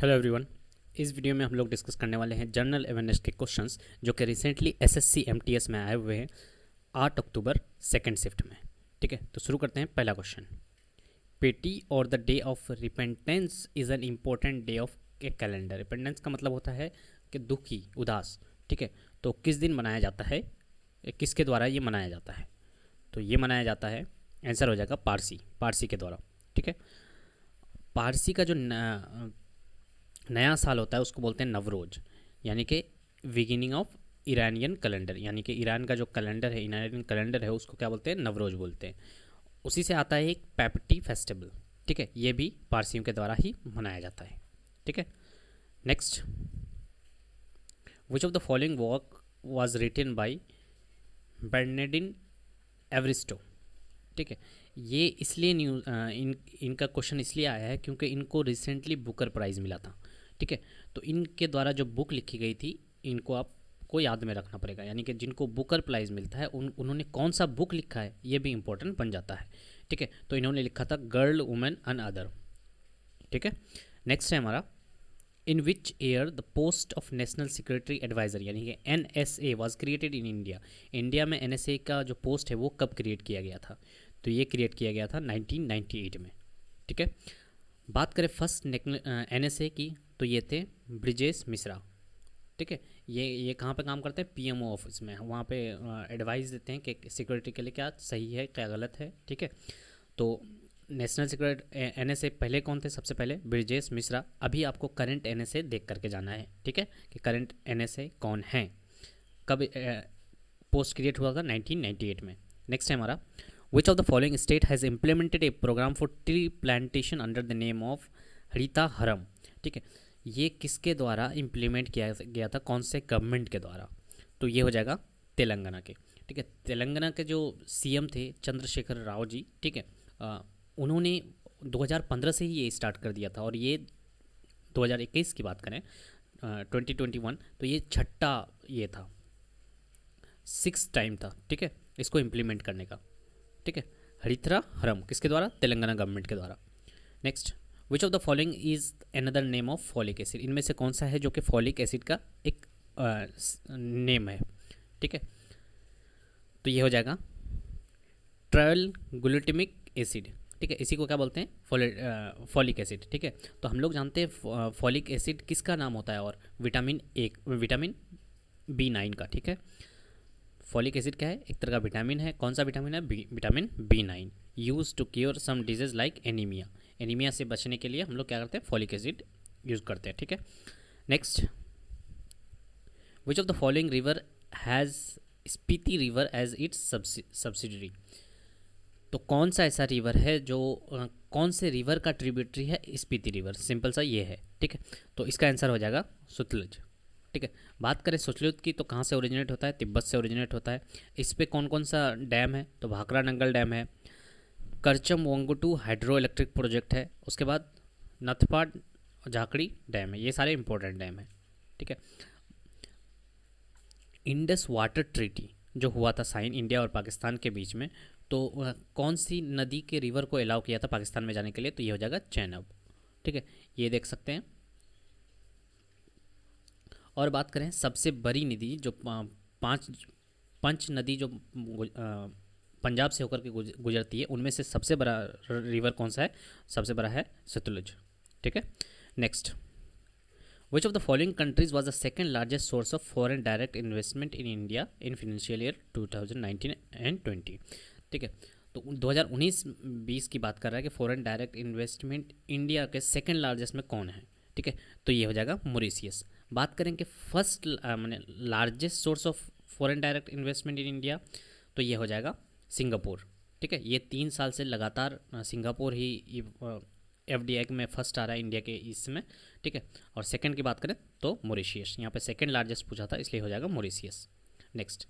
Hello everyone. इस video में हम लोग डिस्कस करने वाले हैं जनरल अवेयरनेस के क्वेश्चंस जो कि रिसेंटली एसएससी एमटीएस में आए हुए हैं 8 अक्टूबर सेकंड शिफ्ट में। ठीक है, तो शुरू करते हैं। पहला क्वेश्चन, पेटी और the day of repentance is an important day of A calendar. Repentance का मतलब होता है कि दुखी, उदास। ठीक है, तो किस दिन मनाया जाता है, किसके द्वारा ये मनाया जाता है? तो ये मनाया जाता है, आंसर हो जाएगा पारसी के द्वारा। ठीक है, पारसी का जो नया साल होता है उसको बोलते हैं नवरोज, यानी कि बिगिनिंग ऑफ ईरानियन कैलेंडर, यानी कि ईरान का जो कैलेंडर है, ईरानियन कैलेंडर है, उसको क्या बोलते हैं? नवरोज बोलते हैं। उसी से आता है एक पैपटी फेस्टिवल। ठीक है, ये भी पारसियों के द्वारा ही मनाया जाता है। ठीक है, next, which of the following work was written by Bernardine Evaristo. ठीक है, ये इसलिए इनका क्वेश्चन इसलिए आया है क्योंकि इनको रिसेंटली बुकर प्राइज़ मिला था। ठीक है, तो इनके द्वारा जो बुक लिखी गई थी, इनको आपको याद में रखना पड़ेगा, यानी कि जिनको बुकर प्राइज़ मिलता है उन्होंने कौन सा बुक लिखा है ये भी इंपॉर्टेंट बन जाता है। ठीक है, तो इन्होंने लिखा था गर्ल, वुमेन एंड अदर। ठीक है, नेक्स्ट है हमारा, in which year the post of national security adviser यानी कि NSA was created in India. India में NSA का जो पोस्ट है वो कब क्रिएट किया गया था? तो ये क्रिएट किया गया था 1998 में। ठीक है, बात करें फर्स्ट NSA की, तो ये थे ब्रिजेश मिश्रा। ठीक है, ये कहाँ पे काम करते हैं? PMO ऑफिस में। वहाँ पे एडवाइस देते हैं कि सिक्योरिटी के लिए क्या सही है, क्या गलत है। ठीक है, तो नेशनल सिक्योरिटी NSA पहले कौन थे? सबसे पहले ब्रिजेश मिश्रा। अभी आपको करंट NSA देख करके जाना है। ठीक है, कि करंट NSA कौन है, कब पोस्ट क्रिएट हुआ था? 1998 में। नेक्स्ट है हमारा, which of the following state has implemented a program for tree plantation under the name of Haritha Haram. ठीक है, ये किसके द्वारा इम्प्लीमेंट किया गया था, कौन से गवर्नमेंट के द्वारा? तो ये हो जाएगा तेलंगाना के। ठीक है, तेलंगाना के जो CM थे चंद्रशेखर राव जी। ठीक है, उन्होंने 2015 से ही ये स्टार्ट कर दिया था, और ये 2021 की बात करें, 2021, तो ये छठा ये था, 6 टाइम था। ठीक है, इसको इम्प्लीमेंट करने का। ठीक है, हरिथरा हरम किसके द्वारा? तेलंगाना गवर्नमेंट के द्वारा। Next, which of the following is another name of folic acid. इनमें से कौन सा है जो कि फॉलिक एसिड का एक नेम है? ठीक है, तो ये हो जाएगा ट्रायल ग्लूटामिक एसिड। ठीक है, इसी को क्या बोलते हैं? Folic acid. ठीक है, तो हम लोग जानते हैं फॉलिक एसिड किसका नाम होता है, और विटामिन B9 का। ठीक है, फॉलिक एसिड क्या है? एक तरह का विटामिन है। कौन सा विटामिन है? Vitamin B9, use to cure some disease like anaemia. Anaemia से बचने के लिए हम लोग क्या करते हैं? फॉलिक एसिड यूज़ करते हैं। ठीक है, next, which of the following river has Spiti river as its subsidiary. तो कौन सा ऐसा रिवर है जो कौन से रिवर का ट्रिब्यूटरी है? स्पीति रिवर। सिंपल सा ये है। ठीक है, तो इसका आंसर हो जाएगा सतलुज। ठीक है, बात करें सतलुज की, तो कहाँ से ओरिजिनेट होता है? तिब्बत से ओरिजिनेट होता है। इस पे कौन कौन सा डैम है? तो भाखड़ा नंगल डैम है, करचम वोंगुटू हाइड्रो इलेक्ट्रिक प्रोजेक्ट है, उसके बाद नथपा झाकड़ी डैम है। ये सारे इंपॉर्टेंट डैम है। ठीक है, इंडस वाटर ट्रीटी जो हुआ था साइन इंडिया और पाकिस्तान के बीच में, तो कौन सी नदी के रिवर को अलाउ किया था पाकिस्तान में जाने के लिए? तो ये हो जाएगा चैनब। ठीक है, ये देख सकते हैं। और बात करें सबसे बड़ी नदी जो पंच नदी जो पंजाब से होकर के गुजरती है, उनमें से सबसे बड़ा रिवर कौन सा है? सबसे बड़ा है सतलुज। ठीक है, next, which of the following countries was the second largest source of foreign direct investment in India in financial year 2019 and 20। ठीक है, तो 2019-20 की बात कर रहा है कि फॉरेन डायरेक्ट इन्वेस्टमेंट इंडिया के सेकंड लार्जेस्ट में कौन है? ठीक है, तो ये हो जाएगा मॉरिशियस। बात करें कि फर्स्ट मैंने largest source of foreign direct investment in India, तो ये हो जाएगा सिंगापुर। ठीक है, ये 3 साल से लगातार सिंगापुर ही FDI में फर्स्ट आ रहा है इंडिया के इसमें। ठीक है, और सेकंड की बात करें तो मॉरिशियस। यहाँ पे सेकंड लार्जेस्ट पूछा था, इसलिए हो जाएगा मॉरिशियस। नेक्स्ट,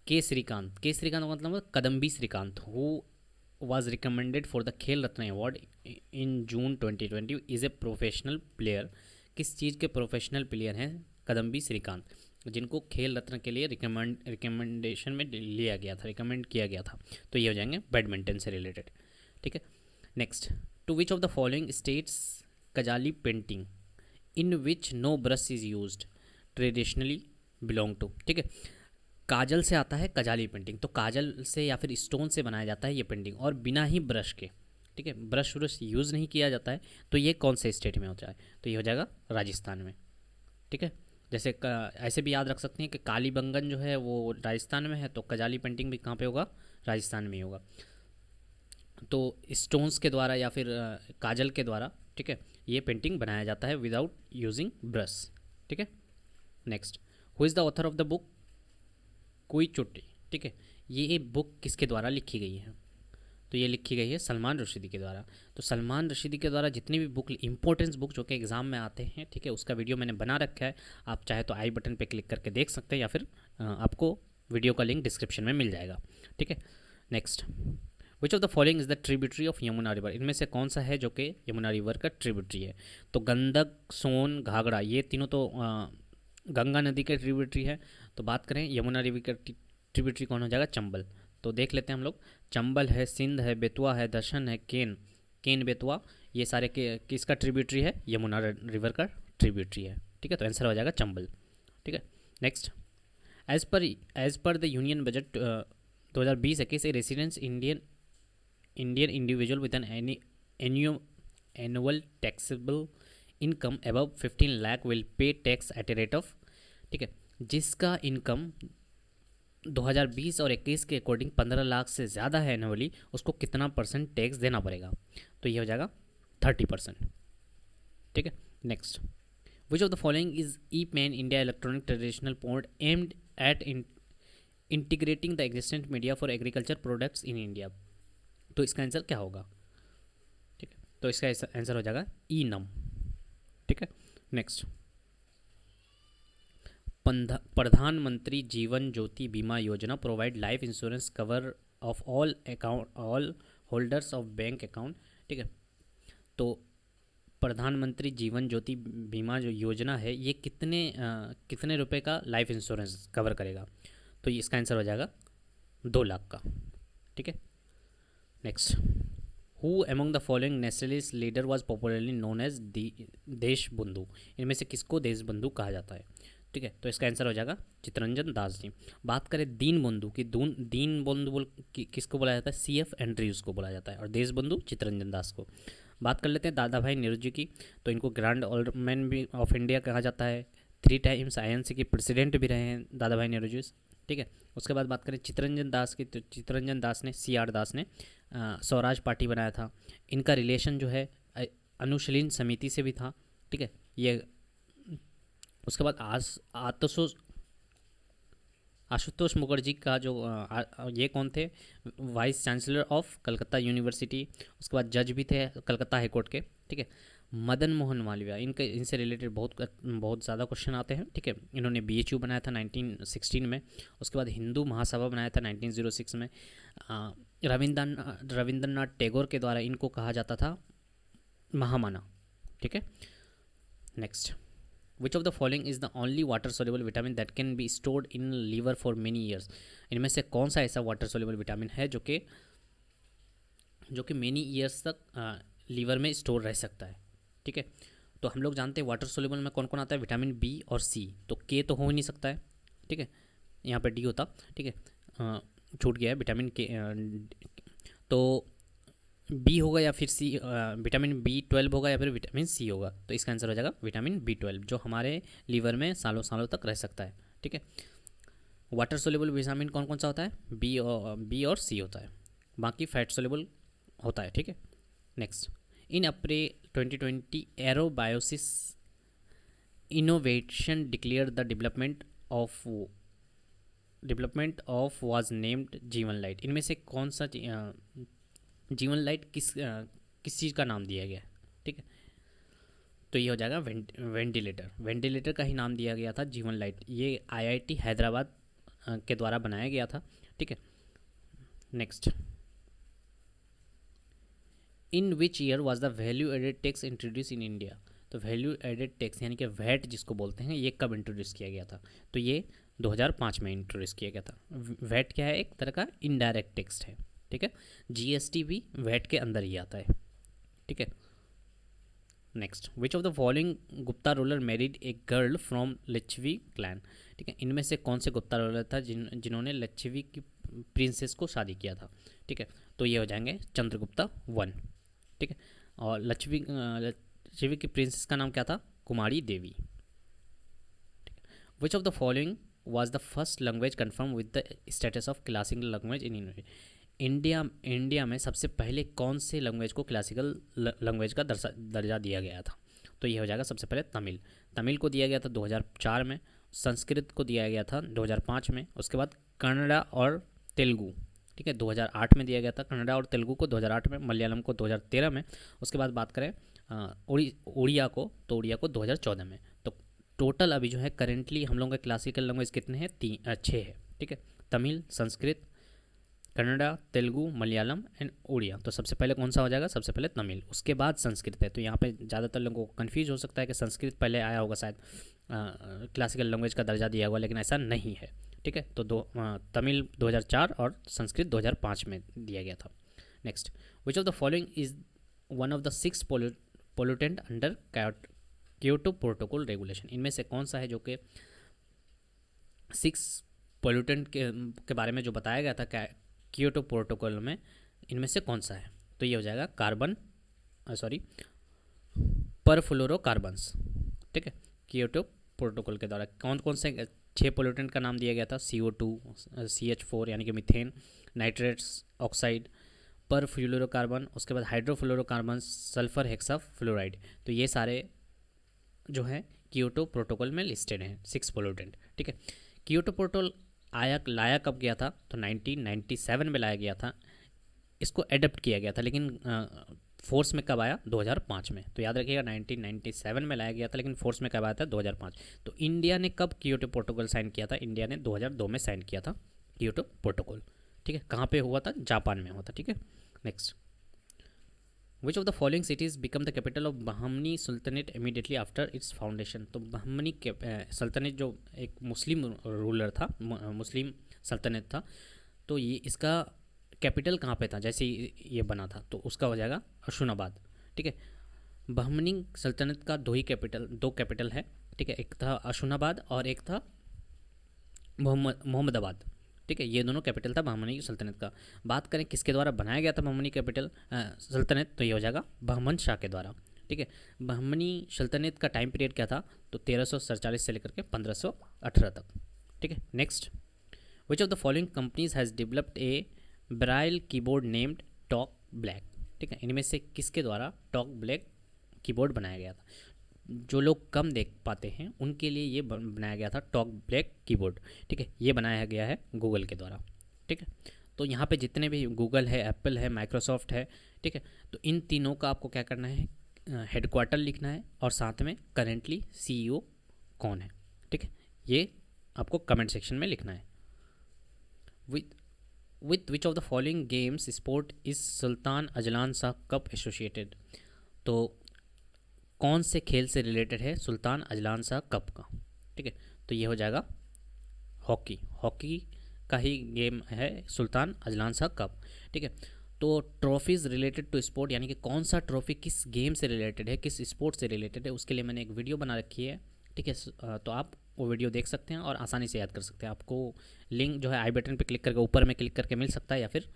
के श्रीकांत का मतलब Kidambi Srikanth, who was recommended for the Khel Ratna award in June 2020 is a professional player. किस चीज़ के प्रोफेशनल प्लेयर हैं कदम्बी श्रीकांत, जिनको खेल रत्न के लिए रिकमेंडेशन में लिया गया था, रिकमेंड किया गया था? तो ये हो जाएंगे बैडमिंटन से रिलेटेड। ठीक है, next, to which of the following states Kajali painting in which no brush is used traditionally belong to, ठीक है। काजल से आता है कजाली पेंटिंग, तो काजल से या फिर स्टोन से बनाया जाता है ये पेंटिंग, और बिना ही ब्रश के, ठीक है, ब्रश व्रश यूज़ नहीं किया जाता है। तो ये कौन से स्टेट में होता है? तो ये हो जाएगा राजस्थान में, ठीक है। जैसे ऐसे भी याद रख सकते हैं कि कालीबंगन जो है वो राजस्थान में है, तो कजाली पेंटिंग भी कहाँ पे होगा? राजस्थान में ही होगा। तो स्टोन्स के द्वारा या फिर काजल के द्वारा, ठीक है, ये पेंटिंग बनाया जाता है विदाउट यूजिंग ब्रश, ठीक है। Next, who is the author of the book कोई चुट्टी, ठीक है, ये बुक किसके द्वारा लिखी गई है? तो ये लिखी गई है सलमान रुश्दी के द्वारा। तो सलमान रुश्दी के द्वारा जितनी भी बुक, इंपॉर्टेंस बुक जो कि एग्ज़ाम में आते हैं, ठीक है, उसका वीडियो मैंने बना रखा है, आप चाहे तो आई बटन पे क्लिक करके देख सकते हैं, या फिर आपको वीडियो का लिंक डिस्क्रिप्शन में मिल जाएगा, ठीक है। Next, which of the following is the tributary of Yamuna river, इनमें से कौन सा है जो कि यमुना रिवर का ट्रिब्यूटरी है? तो गंडक, सोन, घाघरा, ये तीनों तो गंगा नदी के ट्रिब्यूटरी है। तो बात करें यमुना रिवर का ट्रिब्यूटरी कौन हो जाएगा? चंबल। तो देख लेते हैं हम लोग, चंबल है, सिंध है, बेतवा है, दर्शन है, केन बेतवा, ये सारे के किसका ट्रिब्यूटरी है? यमुना रिवर का ट्रिब्यूटरी है, ठीक है। तो आंसर हो जाएगा चंबल, ठीक है। Next, as per the union budget 2020-21 a residence Indian individual with an annual taxable income above 15 lakh will pay tax at a rate of, ठीक है, जिसका इनकम 2020 और 21 के अकॉर्डिंग 15 लाख से ज़्यादा है एनुअली, उसको कितना परसेंट टैक्स देना पड़ेगा? तो ये हो जाएगा 30%, ठीक है। Next, which of the following is e PAN India electronic traditional port aimed at integrating the existent media for agriculture products in India? तो इसका आंसर क्या होगा? ठीक है, तो इसका आंसर हो जाएगा ई नम, ठीक है। नेक्स्ट, प्रधानमंत्री जीवन ज्योति बीमा योजना provide life insurance cover of all holders of bank account, ठीक है। तो प्रधानमंत्री जीवन ज्योति बीमा जो योजना है, ये कितने रुपए का लाइफ इंश्योरेंस कवर करेगा? तो इसका आंसर हो जाएगा 2 लाख का, ठीक है। Next, who among the following nationalist leader was popularly known as Desh Bandhu, इनमें से किसको देश बंधु कहा जाता है? ठीक है, तो इसका आंसर हो जाएगा चित्तरंजन दास जी। बात करें दीन बंधु की, दीन बंधु किसको बोला जाता है? CF एंड्रयूज़ को बोला जाता है, और देश बंधु चित्तरंजन दास को। बात कर लेते हैं दादा भाई नेहरू जी की, तो इनको ग्रैंड ओल्ड मैन भी ऑफ इंडिया कहा जाता है, 3 टाइम्स INC के प्रेसिडेंट भी रहे हैं दादा भाई नेहरू जी, ठीक है। उसके बाद बात करें चित्तरंजन दास की, तो चित्तरंजन दास ने, CR दास ने स्वराज पार्टी बनाया था। इनका रिलेशन जो है अनुशीलन समिति से भी था, ठीक है। ये उसके बाद आशुतोष मुखर्जी का जो ये कौन थे? Vice chancellor of Calcutta university. उसके बाद जज भी थे कलकत्ता हाई कोर्ट के, ठीक है। मदन मोहन मालवीय, इनसे रिलेटेड बहुत ज़्यादा क्वेश्चन आते हैं, ठीक है। इन्होंने BHU बनाया था 1916 में। उसके बाद हिंदू महासभा बनाया था 1906 में। रविंद्रनाथ टैगोर के द्वारा इनको कहा जाता था महामना, ठीक है। Next, which of the following is the only water soluble vitamin that can be stored in liver for many years? इनमें से कौन सा ऐसा वाटर सोल्यूबल विटामिन है जो कि मेनी ईयर्स तक लीवर में स्टोर रह सकता है, ठीक है। तो हम लोग जानते हैं वाटर सोल्यूबल में कौन कौन आता है? विटामिन B और C। तो K तो हो ही नहीं सकता है, ठीक है, यहाँ पे D होता, ठीक है, छूट गया है विटामिन K। तो B होगा या फिर C, विटामिन B12 होगा या फिर विटामिन C होगा। तो इसका आंसर हो जाएगा विटामिन B12, जो हमारे लीवर में सालों सालों तक रह सकता है, ठीक है। वाटर सोल्यूबल विटामिन कौन कौन सा होता है? B और C होता है, बाकी फैट सोल्यूबल होता है, ठीक है। Next, in April 2020 aerobiosis innovation declare the development of was named Jeevan light. इनमें से कौन सा जीवन लाइट किस चीज़ का नाम दिया गया, ठीक है। तो ये हो जाएगा वेंटिलेटर का ही नाम दिया गया था जीवन लाइट। ये IIT हैदराबाद के द्वारा बनाया गया था, ठीक है। Next, in which year was the value added tax introduce in India? तो वैल्यू एडेड टैक्स यानी कि वैट जिसको बोलते हैं, ये कब इंट्रोड्यूस किया गया था? तो ये 2005 में इंट्रोड्यूस किया गया था। वैट क्या है? एक तरह का इनडायरेक्ट टैक्स है, ठीक है। GST भी वैट के अंदर ही आता है, ठीक है। Next, which of the following Gupta ruler married a girl from Licchavi clan, ठीक है, इनमें से कौन से गुप्ता रूलर था जिन्होंने लिच्छवी की प्रिंसेस को शादी किया था, ठीक है, तो ये हो जाएंगे चंद्रगुप्ता वन, ठीक है, और लिच्छवी की प्रिंसेस का नाम क्या था, Kumari Devi. Which of the following was the first language confirmed with the status of classical language in India? India में सबसे पहले कौन से लैंग्वेज को क्लासिकल लैंग्वेज का दर्जा दिया गया था, तो ये हो जाएगा सबसे पहले तमिल को दिया गया था 2004 में, संस्कृत को दिया गया था 2005 में, उसके बाद कन्नड़ा और तेलुगु, ठीक है, 2008 में दिया गया था कन्नड़ा और तेलुगु को 2008 में, मलयालम को 2013 में, उसके बाद बात करें उड़िया को, तो उड़िया को 2014 में। तो टोटल अभी जो है करेंटली हम लोगों के क्लासिकल लैंग्वेज कितने हैं, 6 है, ठीक है, तमिल, संस्कृत, कन्नड़ा, तेलुगु, मलयालम एंड उड़िया। तो सबसे पहले कौन सा हो जाएगा, सबसे पहले तमिल, उसके बाद संस्कृत है। तो यहाँ पे ज़्यादातर लोगों को कन्फ्यूज हो सकता है कि संस्कृत पहले आया होगा शायद, क्लासिकल लैंग्वेज का दर्जा दिया हुआ, लेकिन ऐसा नहीं है, ठीक है। तो तमिल 2004 और संस्कृत 2005 में दिया गया था। Next, which of the following is one of the 6 pollutant under Kyoto protocol regulation, इनमें से कौन सा है जो कि 6 पोल्यूटेंट के बारे में जो बताया गया था क्योटो प्रोटोकॉल में, इनमें से कौन सा है, तो ये हो जाएगा परफ्लोरोकार्बन्स, ठीक है। क्योटो प्रोटोकॉल के द्वारा कौन कौन से 6 पोल्यूटेंट का नाम दिया गया था, CO2, CH4 यानी कि मीथेन, नाइट्रेट्स ऑक्साइड, परफ्लोरोकार्बन, उसके बाद हाइड्रोफ्लोरोकार्बन, सल्फर हेक्साफ्लोराइड। तो ये सारे जो है क्योटो प्रोटोकॉल में लिस्टेड हैं 6 पोल्यूटेंट, ठीक है। क्योटो प्रोटोकॉल लाया कब गया था, तो 1997 में लाया गया था, इसको एडप्ट किया गया था, लेकिन फोर्स में कब आया, 2005 में। तो याद रखिएगा 1997 में लाया गया था, लेकिन फोर्स में कब आया था, 2005। तो इंडिया ने कब क्योटो प्रोटोकॉल साइन किया था, इंडिया ने 2002 में साइन किया था क्योटो प्रोटोकॉल, ठीक है। कहाँ पे हुआ था, जापान में हुआ था, ठीक है। Next, which of the following cities become the capital of Bahmani sultanate immediately after it's foundation. तो बहमनी सल्तनत जो एक मुस्लिम रूलर था, मुस्लिम सल्तनत था, तो ये इसका कैपिटल कहाँ पे था जैसे ये बना था, तो उसका हो जाएगा अशुनाबाद, ठीक है। बहमनी सल्तनत का दो कैपिटल है, ठीक है, एक था अशुनाबाद और एक था मोहम्मदाबाद, ठीक है, ये दोनों कैपिटल था बहमनी सल्तनत का। बात करें किसके द्वारा बनाया गया था बहमनी सल्तनत, तो ये हो जाएगा बहमन शाह के द्वारा, ठीक है। बहमनी सल्तनत का टाइम पीरियड क्या था, तो 1347 से लेकर के 1518 तक, ठीक है। Next, which of the following companies has developed a braille keyboard named Talk Black, ठीक है, इनमें से किसके द्वारा टॉक ब्लैक कीबोर्ड बनाया गया था। जो लोग कम देख पाते हैं उनके लिए ये बनाया गया था टॉक ब्लैक कीबोर्ड, ठीक है, ये बनाया गया है गूगल के द्वारा, ठीक है। तो यहाँ पे जितने भी गूगल है, एप्पल है, माइक्रोसॉफ्ट है, ठीक है, तो इन तीनों का आपको क्या करना है, हेडक्वार्टर लिखना है और साथ में करेंटली CEO कौन है, ठीक है, ये आपको कमेंट सेक्शन में लिखना है। With which of the following games sport is Sultan Azlan Shah cup associated, तो कौन से खेल से रिलेटेड है सुल्तान अजलान शाह कप का, ठीक है, तो ये हो जाएगा हॉकी का ही गेम है सुल्तान अजलान शाह कप, ठीक है। तो ट्रॉफीज़ रिलेटेड टू स्पोर्ट, यानी कि कौन सा ट्रॉफी किस गेम से रिलेटेड है, किस स्पोर्ट से रिलेटेड है, उसके लिए मैंने एक वीडियो बना रखी है, ठीक है। तो आप वो वीडियो देख सकते हैं और आसानी से याद कर सकते हैं। आपको लिंक जो है आई बटन पे क्लिक करके ऊपर में क्लिक करके मिल सकता है या फिर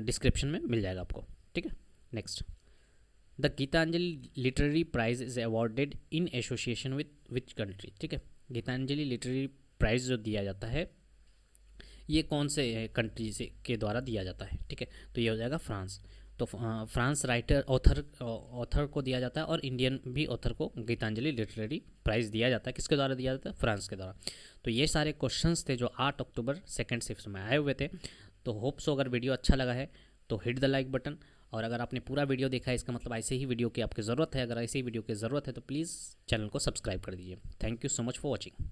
डिस्क्रिप्शन में मिल जाएगा आपको, ठीक है। Next, the Gitanjali literary prize is awarded in association with which country, ठीक है। गीतांजलि लिटरेरी प्राइज़ जो दिया जाता है ये कौन से कंट्री से के द्वारा दिया जाता है, ठीक है, तो ये हो जाएगा फ्रांस। तो फ्रांस राइटर ऑथर को दिया जाता है और इंडियन भी ऑथर को गीतांजलि लिटरेरी प्राइज़ दिया जाता है। किसके द्वारा दिया जाता है, फ्रांस के द्वारा। तो ये सारे क्वेश्चंस थे जो 8 अक्टूबर सेकेंड शिफ्ट में आए हुए थे। तो होप सो अगर वीडियो अच्छा लगा है तो हिट द लाइक बटन, और अगर आपने पूरा वीडियो देखा है इसका मतलब ऐसे ही वीडियो की आपकी ज़रूरत है। अगर ऐसे ही वीडियो की ज़रूरत है तो प्लीज़ चैनल को सब्सक्राइब कर दीजिए। Thank you so much for watching.